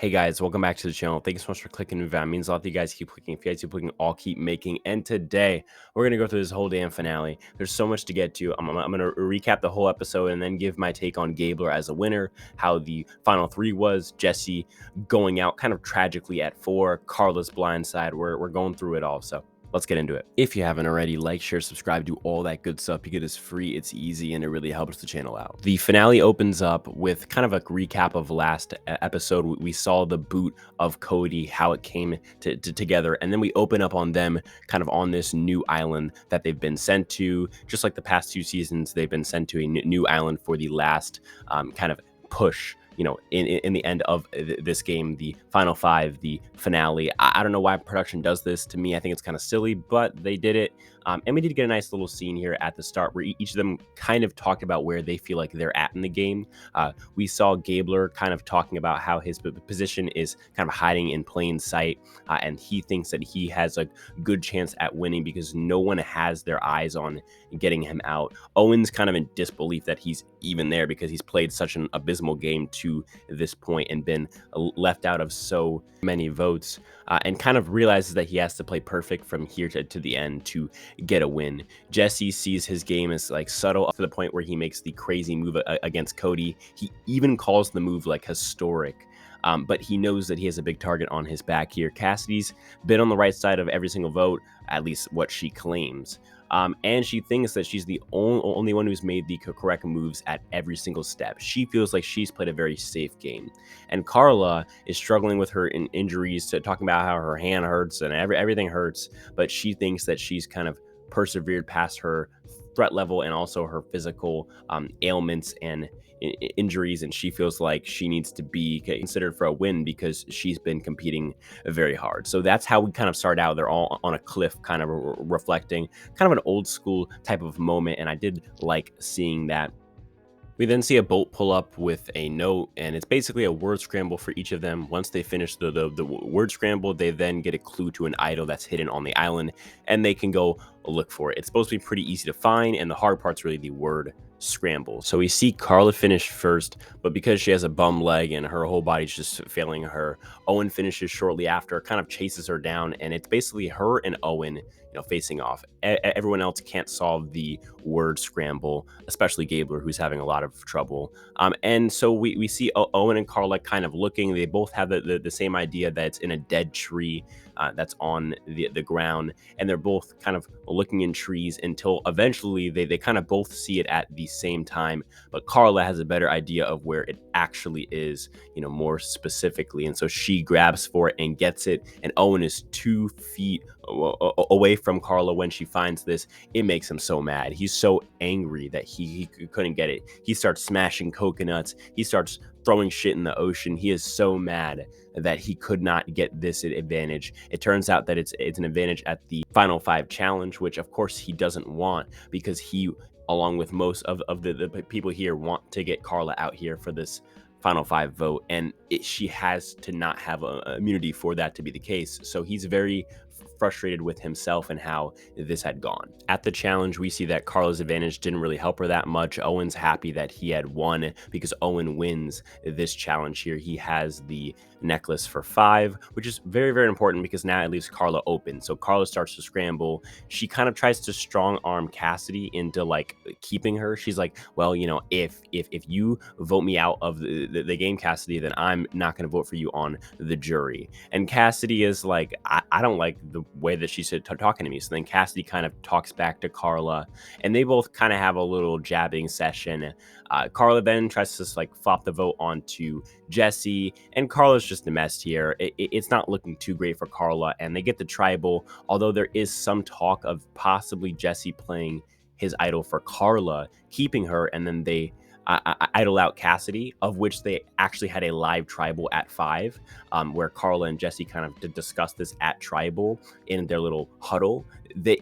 Hey guys, welcome back to the channel. Thank you so much for clicking the video. It means a lot that you guys keep clicking. If you guys keep clicking, I'll keep making. And today, we're going to go through this whole damn finale. There's so much to get to. I'm going to recap the whole episode and then give my take on Gabler as a winner, how the final three was, Jesse going out kind of tragically at 4, Carla's blindside. We're going through it all, so let's get into it. If you haven't already, like, share, subscribe, do all that good stuff because it's free, it's easy, and it really helps the channel out. The finale opens up with kind of a recap of last episode. We saw the boot of Cody, how it came together, and then we open up on them kind of on this new island that they've been sent to. Just like the past 2 seasons, they've been sent to a new island for the last kind of push, you know, in the end of this game, the final 5, the finale. I don't know why production does this. To me, I think it's kind of silly, but they did it. And we did get a nice little scene here at the start where each of them kind of talked about where they feel like they're at in the game. We saw Gabler kind of talking about how his position is kind of hiding in plain sight, and he thinks that he has a good chance at winning because no one has their eyes on getting him out. Owen's kind of in disbelief that he's even there because he's played such an abysmal game to this point and been left out of so many votes, and kind of realizes that he has to play perfect from here to the end to get a win. Jesse sees his game as like subtle up to the point where he makes the crazy move against Cody. He even calls the move like historic. But he knows that he has a big target on his back here. Cassidy's been on the right side of every single vote, at least what she claims. And she thinks that she's the only one who's made the correct moves at every single step. She feels like she's played a very safe game. And Carla is struggling with her injuries, talking about how her hand hurts and everything hurts, but she thinks that she's kind of persevered past her threat level and also her physical ailments and injuries, and she feels like she needs to be considered for a win because she's been competing very hard. So that's how we kind of start out. They're all on a cliff, kind of reflecting, kind of an old school type of moment, and I did like seeing that. We then see a boat pull up with a note, and it's basically a word scramble for each of them. Once they finish the word scramble, they then get a clue to an idol that's hidden on the island, and they can go look for it. It's supposed to be pretty easy to find, and the hard part's really the word scramble. So we see Carla finish first, but because she has a bum leg and her whole body's just failing her, Owen finishes shortly after, kind of chases her down, and it's basically her and Owen, you know, facing off. Everyone else can't solve the word scramble, especially Gabler, who's having a lot of trouble. And so we see Owen and Carla kind of looking. They both have the same idea that it's in a dead tree that's on the ground, and they're both kind of looking in trees until eventually they kind of both see it at the same time. But Carla has a better idea of where it actually is, you know, more specifically, and so she grabs for it and gets it, and Owen is 2 feet away from Carla when she finds this. It makes him so mad. He's so angry that he couldn't get it. He starts smashing coconuts. He starts throwing shit in the ocean. He is so mad that he could not get this advantage. It turns out that it's an advantage at the final 5 challenge, which of course he doesn't want because he, along with most of the people here, want to get Carla out here for this final 5 vote, and she has to not have immunity for that to be the case. So he's very frustrated with himself and how this had gone. At the challenge, we see that Carla's advantage didn't really help her that much. Owen's happy that he had won because Owen wins this challenge here. He has the necklace for 5, which is very, very important because now it leaves Carla open. So Carla starts to scramble. She kind of tries to strong arm Cassidy into like keeping her. She's like, well, you know, if you vote me out of the game, Cassidy, then I'm not going to vote for you on the jury. And Cassidy is like, I don't like the way that she's talking to me. So then Cassidy kind of talks back to Carla, and they both kind of have a little jabbing session. Carla then tries to like flop the vote onto Jesse, and Carla's just a mess here. It's not looking too great for Carla, and they get the tribal, although there is some talk of possibly Jesse playing his idol for Carla, keeping her, and then they idle out Cassidy, of which they actually had a live tribal at 5, where Carla and Jesse kind of discussed this at tribal in their little huddle.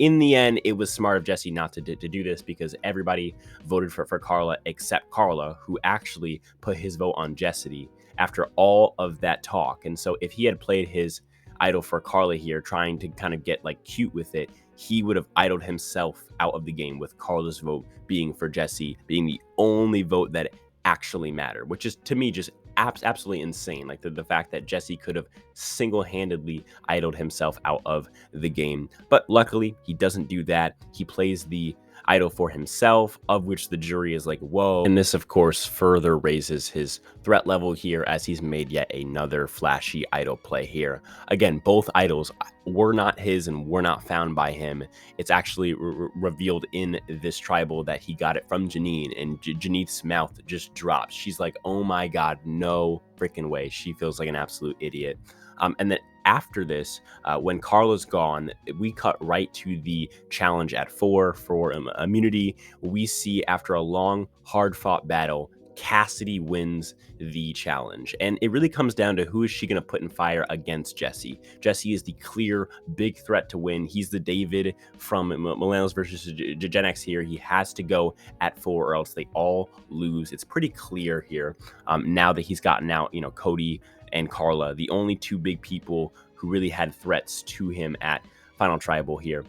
In the end, it was smart of Jesse not to do this because everybody voted for Carla except Carla, who actually put his vote on Jesse after all of that talk. And so if he had played his idol for Carla here, trying to kind of get like cute with it, he would have idled himself out of the game, with Carla's vote being for Jesse being the only vote that actually mattered, which is to me just absolutely insane. Like the fact that Jesse could have single-handedly idled himself out of the game. But luckily, he doesn't do that. He plays the idol for himself, of which the jury is like, whoa. And this, of course, further raises his threat level here as he's made yet another flashy idol play here. Again, both idols were not his and were not found by him. It's actually revealed in this tribal that he got it from Janine, and Janith's mouth just drops. She's like, oh my God, no freaking way. She feels like an absolute idiot. And then after this, when Carla's gone, we cut right to the challenge at 4 for immunity. We see after a long, hard-fought battle, Cassidy wins the challenge. And it really comes down to who is she going to put in fire against Jesse. Jesse is the clear big threat to win. He's the David from Millennials versus Gen X here. He has to go at 4 or else they all lose. It's pretty clear here now that he's gotten out, Cody and Carla, the only two big people who really had threats to him at Final Tribal here.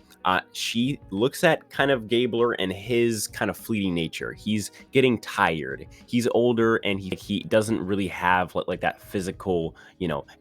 She looks at kind of Gabler and his kind of fleeting nature. He's getting tired. He's older and he doesn't really have like that physical,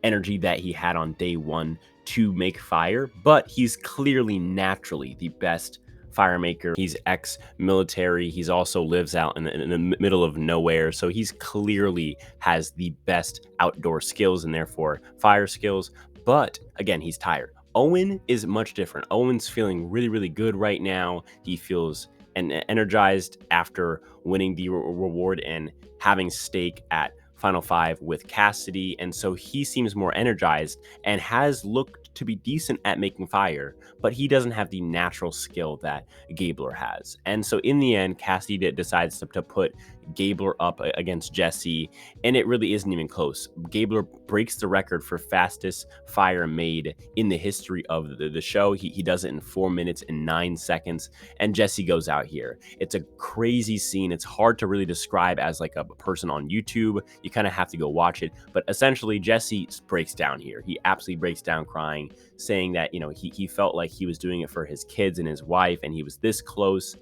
energy that he had on day 1 to make fire, but he's clearly naturally the best fire maker. He's ex-military. He's also lives out in the middle of nowhere. So he's clearly has the best outdoor skills and therefore fire skills. But again, he's tired. Owen is much different. Owen's feeling really, really good right now. He feels energized after winning the reward and having stake at Final 5 with Cassidy. And so he seems more energized and has looked to be decent at making fire, but he doesn't have the natural skill that Gabler has. And so in the end, Cassidy decides to put Gabler up against Jesse, and it really isn't even close. Gabler breaks the record for fastest fire made in the history of the show. He does it in 4 minutes and 9 seconds, and Jesse goes out here. It's a crazy scene. It's hard to really describe as like a person on YouTube. You kind of have to go watch it, but essentially Jesse breaks down here. He absolutely breaks down crying, saying that, he felt like he was doing it for his kids and his wife, and he was this close.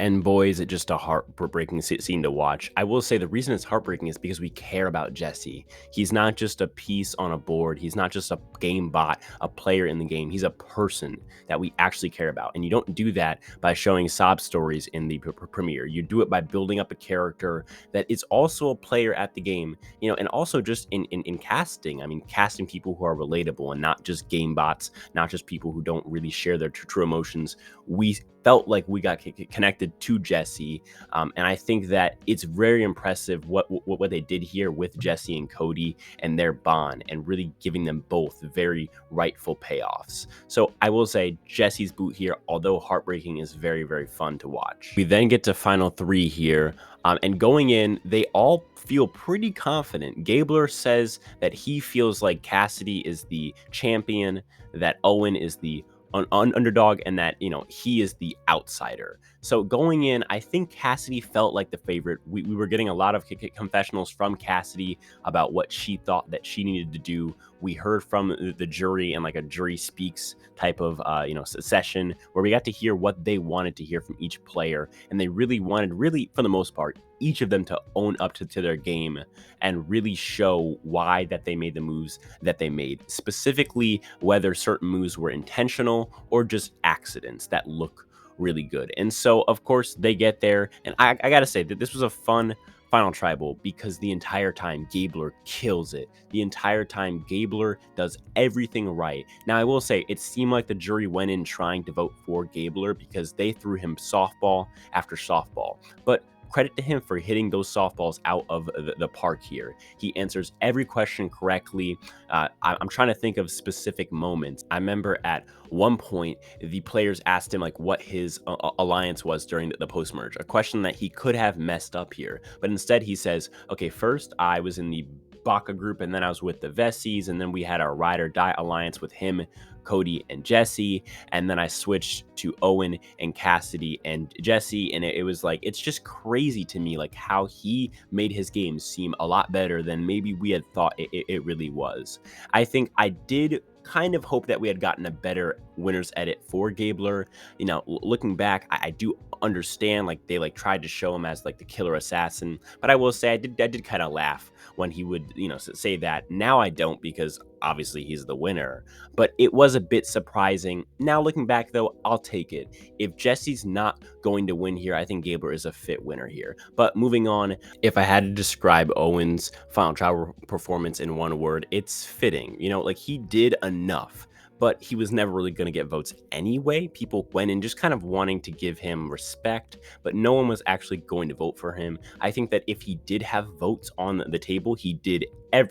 And boy, is it just a heartbreaking scene to watch. I will say the reason it's heartbreaking is because we care about Jesse. He's not just a piece on a board. He's not just a game bot, a player in the game. He's a person that we actually care about. And you don't do that by showing sob stories in the premiere. You do it by building up a character that is also a player at the game, and also just in casting. I mean, casting people who are relatable and not just game bots, not just people who don't really share their true emotions. We felt like we got connected to Jesse, and I think that it's very impressive what they did here with Jesse and Cody and their bond, and really giving them both very rightful payoffs. So I will say Jesse's boot here, although heartbreaking, is very, very fun to watch. We then get to Final 3 here, and going in, they all feel pretty confident. Gabler says that he feels like Cassidy is the champion, that Owen is the underdog, and that he is the outsider. So going in, I think Cassidy felt like the favorite. We were getting a lot of confessionals from Cassidy about what she thought that she needed to do. We heard from the jury and like a jury speaks type of session where we got to hear what they wanted to hear from each player, and they really wanted, for the most part, each of them to own up to their game and really show why that they made the moves that they made, specifically whether certain moves were intentional or just accidents that look really good. And so of course they get there, and I gotta say that this was a fun Final Tribal because the entire time Gabler kills it. The entire time Gabler does everything right. Now I will say it seemed like the jury went in trying to vote for Gabler because they threw him softball after softball, but credit to him for hitting those softballs out of the park here. He answers every question correctly. I'm trying to think of specific moments. I remember at one point, the players asked him like what his alliance was during the post-merge, a question that he could have messed up here. But instead he says, okay, first I was in the Baka group, and then I was with the Vessies, and then we had our Ride or Die alliance with him, Cody, and Jesse, and then I switched to Owen and Cassidy and Jesse, and it was like, it's just crazy to me like how he made his game seem a lot better than maybe we had thought it really was. I think I did kind of hope that we had gotten a better winner's edit for Gabler. You know, looking back, I do understand, like, they like tried to show him as like the killer assassin, but I will say I did kind of laugh when he would, you know, say that. Now I don't, because obviously he's the winner, but it was a bit surprising. Now looking back though, I'll take it. If Jesse's not going to win here, I think Gabler is a fit winner here. But moving on, if I had to describe Owen's final trial performance in one word, it's fitting. You know, like, he did enough, but he was never really going to get votes anyway. People went in just kind of wanting to give him respect, but no one was actually going to vote for him. I think that if he did have votes on the table, he did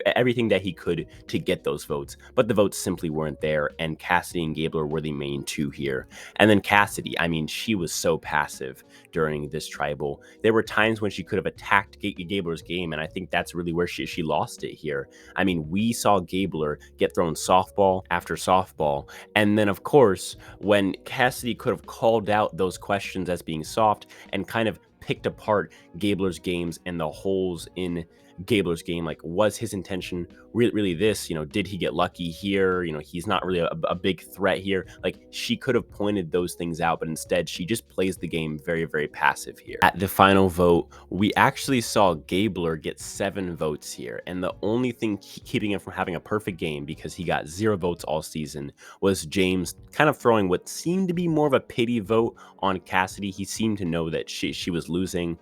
everything that he could to get those votes, but the votes simply weren't there, and Cassidy and Gabler were the main two here. And then Cassidy, I mean, she was so passive during this tribal. There were times when she could have attacked Gabler's game, and I think that's really where she lost it here. I mean, we saw Gabler get thrown softball after softball, and then of course, when Cassidy could have called out those questions as being soft and kind of picked apart Gabler's games and the holes in Gabler's game, like, was his intention really this? You know, did he get lucky here? You know, he's not really a big threat here. Like, she could have pointed those things out, but instead she just plays the game very, very passive here. At the final vote, we actually saw Gabler get 7 votes here, and the only thing keeping him from having a perfect game, because he got 0 votes all season, was James kind of throwing what seemed to be more of a pity vote on Cassidy. He seemed to know that she was losing,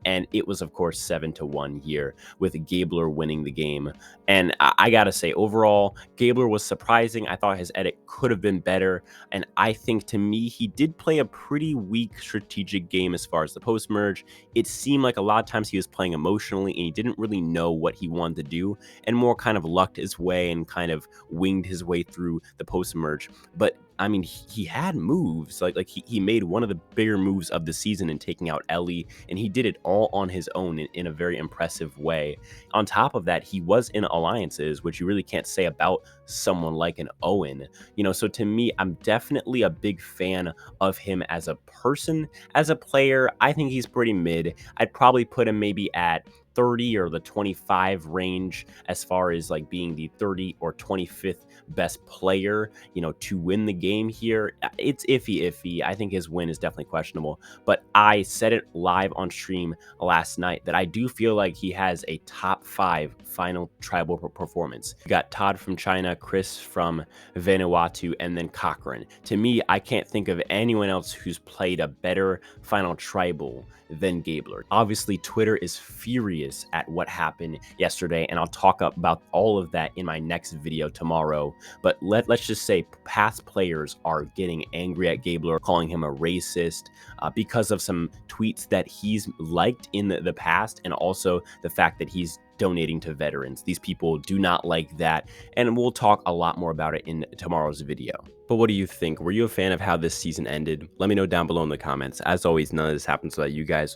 and it was of course 7-1 here, with Gabler winning the game. And I gotta say, overall, Gabler was surprising. I thought his edit could have been better, and I think, to me, he did play a pretty weak strategic game as far as the post merge. It seemed like a lot of times he was playing emotionally, and he didn't really know what he wanted to do, and more kind of lucked his way and kind of winged his way through the post merge. But I mean, he had moves, like he made one of the bigger moves of the season in taking out Ellie, and he did it all on his own in a very impressive way. On top of that, he was in alliances, which you really can't say about someone like an Owen. You know, so to me, I'm definitely a big fan of him as a person. As a player, I think he's pretty mid. I'd probably put him maybe at 30 or the 25 range, as far as like being the 30 or 25th best player, you know, to win the game here. It's iffy. I think his win is definitely questionable, but I said it live on stream last night that I do feel like he has a top 5 final tribal performance. You got Todd from China, Chris from Vanuatu, and then Cochrane. To me, I can't think of anyone else who's played a better final tribal than Gabler. Obviously, Twitter is furious at what happened yesterday, and I'll talk about all of that in my next video tomorrow. But let's just say past players are getting angry at Gabler, calling him a racist because of some tweets that he's liked in the past, and also the fact that he's donating to veterans. These people do not like that, and we'll talk a lot more about it in tomorrow's video. But what do you think? Were you a fan of how this season ended? Let me know down below in the comments. As always, none of this happens without you guys.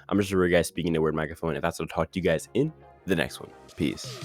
I'm just a real guy speaking to a word microphone, and that's what I'll talk to you guys in the next one. Peace.